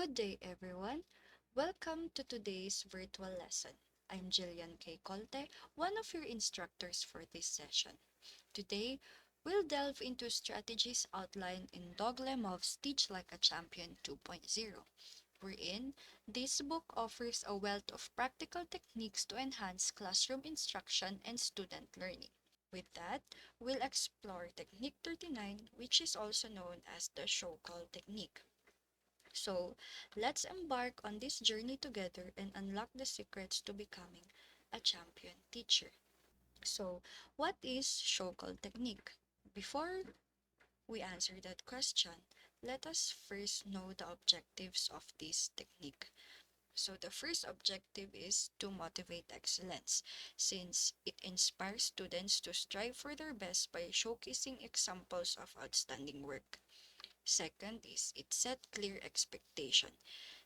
Good day, everyone. Welcome to today's virtual lesson. I'm Jillian K. Colte, one of your instructors for this session. Today, we'll delve into strategies outlined in Doug Lemov's Teach Like a Champion 2.0, wherein this book offers a wealth of practical techniques to enhance classroom instruction and student learning. With that, we'll explore Technique 39, which is also known as the show call technique. So, let's embark on this journey together and unlock the secrets to becoming a champion teacher. So, what is show call technique? Before we answer that question, let us first know the objectives of this technique. So, the first objective is to motivate excellence, since it inspires students to strive for their best by showcasing examples of outstanding work. Second is it set clear expectation,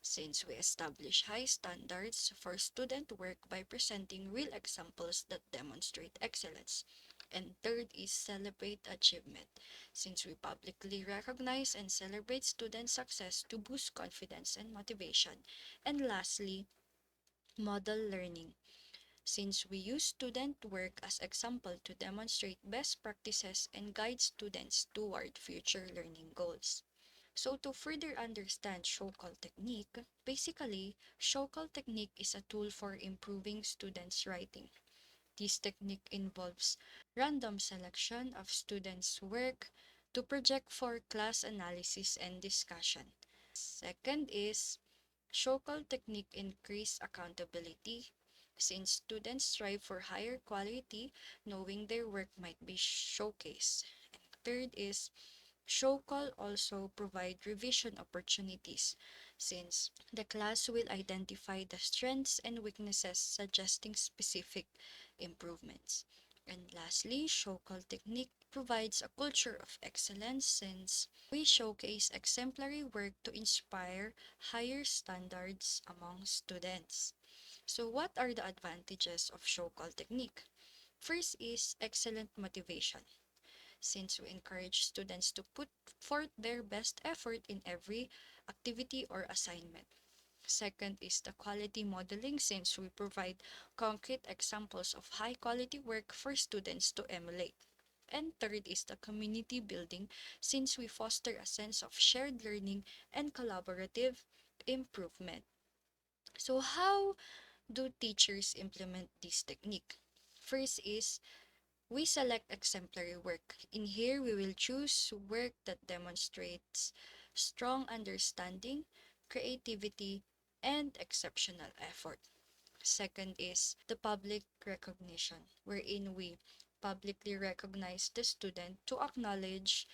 since we establish high standards for student work by presenting real examples that demonstrate excellence. And third is celebrate achievement, since we publicly recognize and celebrate student success to boost confidence and motivation. And lastly, model learning, since we use student work as example to demonstrate best practices and guide students toward future learning goals. So to further understand show call technique, basically, show call technique is a tool for improving students' writing. This technique involves random selection of students' work to project for class analysis and discussion. Second is show call technique increase accountability, since students strive for higher quality knowing their work might be showcased. And third is show call also provide revision opportunities, since the class will identify the strengths and weaknesses suggesting specific improvements. And lastly, show call technique provides a culture of excellence, since we showcase exemplary work to inspire higher standards among students. So what are the advantages of show call technique? First is excellent motivation, since we encourage students to put forth their best effort in every activity or assignment. Second is the quality modeling, since we provide concrete examples of high quality work for students to emulate. And third is the community building, since we foster a sense of shared learning and collaborative improvement. So, how do teachers implement this technique? First is we select exemplary work. In here, we will choose work that demonstrates strong understanding, creativity, and exceptional effort. Second is the public recognition, wherein we publicly recognize the student to acknowledge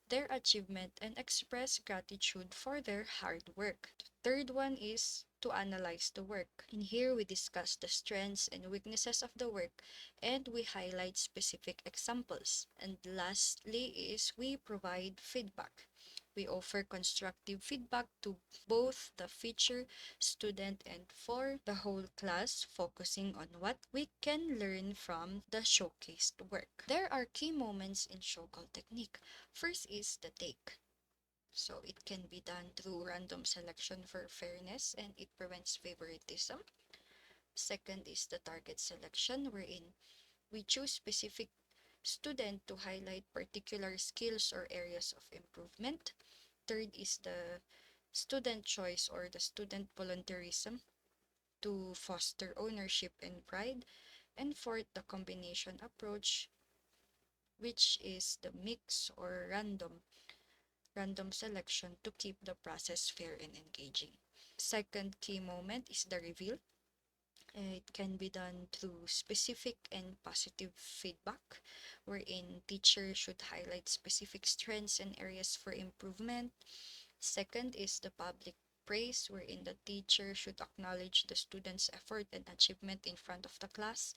their achievement and express gratitude for their hard work. Third one is to analyze the work. In here, we discuss the strengths and weaknesses of the work and we highlight specific examples. And lastly is we provide feedback. We offer constructive feedback to both the feature student and for the whole class, focusing on what we can learn from the showcased work. There are key moments in show call technique. First is the take. So it can be done through random selection for fairness and it prevents favoritism. Second is the target selection, wherein we choose specific student to highlight particular skills or areas of improvement. Third is the student choice or the student volunteerism to foster ownership and pride. And fourth, the combination approach, which is the mix or random selection to keep the process fair and engaging. Second key moment is the reveal. It can be done through specific and positive feedback, wherein teachers should highlight specific strengths and areas for improvement. Second is the public praise, wherein the teacher should acknowledge the student's effort and achievement in front of the class.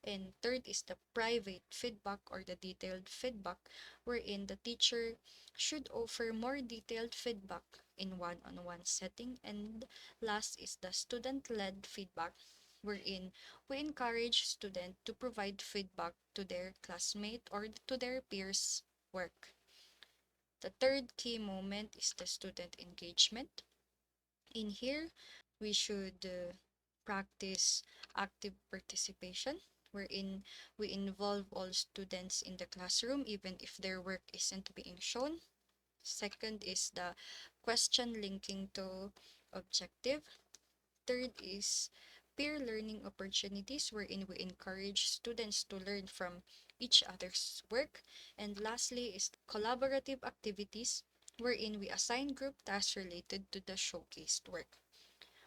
And third is the private feedback or the detailed feedback, wherein the teacher should offer more detailed feedback in one-on-one setting. And last is the student-led feedback, wherein we encourage students to provide feedback to their classmate or to their peers' work. The third key moment is the student engagement. In here, we should practice active participation, wherein we involve all students in the classroom, even if their work isn't being shown. Second is the question linking to objective. Third is peer learning opportunities, wherein we encourage students to learn from each other's work. And lastly is collaborative activities, wherein we assign group tasks related to the showcased work.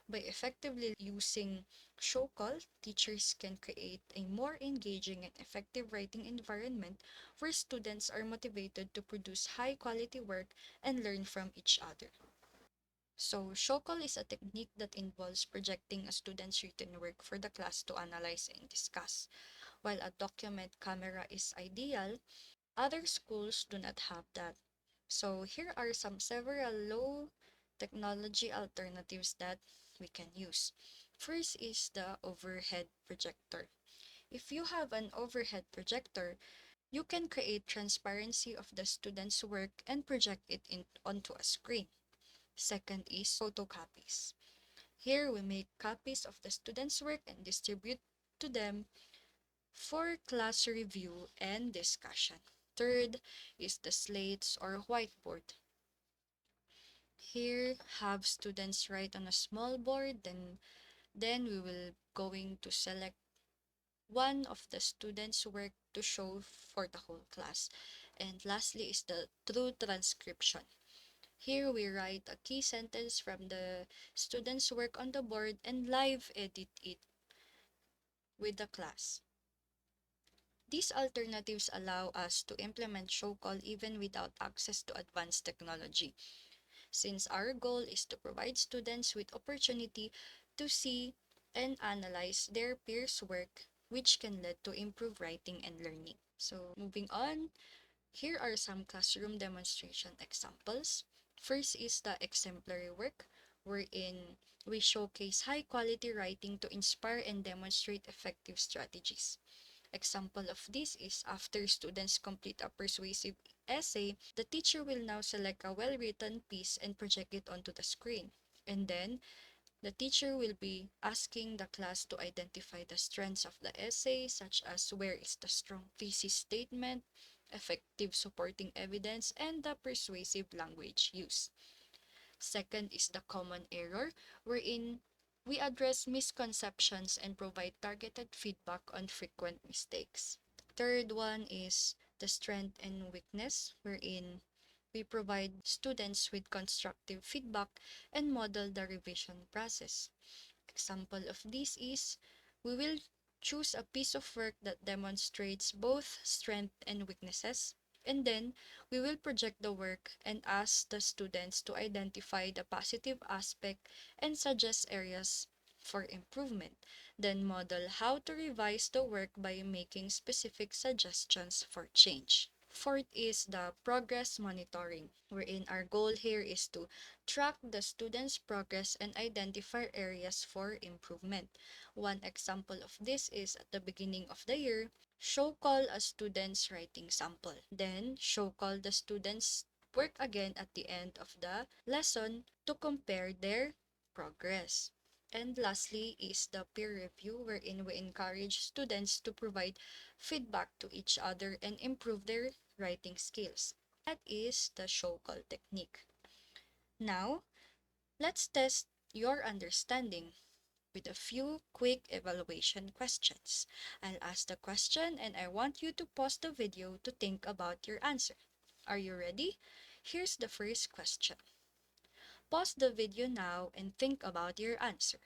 By effectively using show call, teachers can create a more engaging and effective writing environment where students are motivated to produce high quality work and learn from each other. So, show call is a technique that involves projecting a student's written work for the class to analyze and discuss. While a document camera is ideal, other schools do not have that. So, here are several low technology alternatives that we can use. First is the overhead projector. If you have an overhead projector, you can create transparency of the student's work and project it onto a screen. Second is photocopies. Here we make copies of the students' work and distribute to them for class review and discussion. Third is the slates or whiteboard. Here have students write on a small board, then we will going to select one of the students' work to show for the whole class. And lastly is the true transcription. Here we write a key sentence from the student's work on the board and live edit it with the class. These alternatives allow us to implement show call even without access to advanced technology, since our goal is to provide students with opportunity to see and analyze their peers' work, which can lead to improved writing and learning. So moving on, here are some classroom demonstration examples. First is the exemplary work, wherein we showcase high quality writing to inspire and demonstrate effective strategies. Example of this is after students complete a persuasive essay, the teacher will now select a well-written piece and project it onto the screen. And then the teacher will be asking the class to identify the strengths of the essay, such as where is the strong thesis statement, effective supporting evidence, and the persuasive language used. Second is the common error, wherein we address misconceptions and provide targeted feedback on frequent mistakes. Third one is the strength and weakness, wherein we provide students with constructive feedback and model the revision process. Example of this is we will choose a piece of work that demonstrates both strength and weaknesses, and then we will project the work and ask the students to identify the positive aspect and suggest areas for improvement. Then model how to revise the work by making specific suggestions for change. Fourth is the progress monitoring, wherein our goal here is to track the students' progress and identify areas for improvement. One example of this is at the beginning of the year, show call a student's writing sample. Then, show call the students' work again at the end of the lesson to compare their progress. And lastly is the peer review, wherein we encourage students to provide feedback to each other and improve their writing skills. That is the show call technique. Now, let's test your understanding with a few quick evaluation questions. I'll ask the question and I want you to pause the video to think about your answer. Are you ready? Here's the first question. Pause the video now and think about your answer.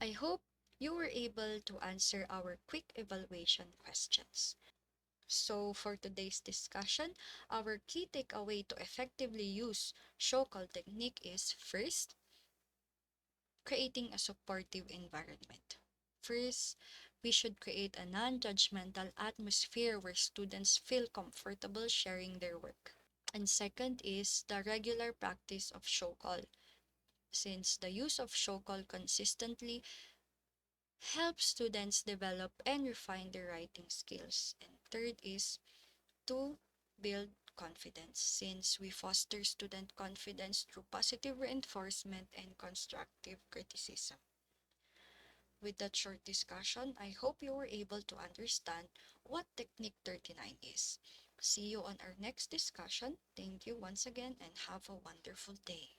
I hope you were able to answer our quick evaluation questions. So, for today's discussion, our key takeaway to effectively use show call technique is first, creating a supportive environment. First, We should create a non-judgmental atmosphere where students feel comfortable sharing their work. And second is the regular practice of show call, since the use of show call consistently helps students develop and refine their writing skills. And third is to build confidence, since we foster student confidence through positive reinforcement and constructive criticism. With that short discussion, I hope you were able to understand what Technique 39 is. See you on our next discussion. Thank you once again and have a wonderful day.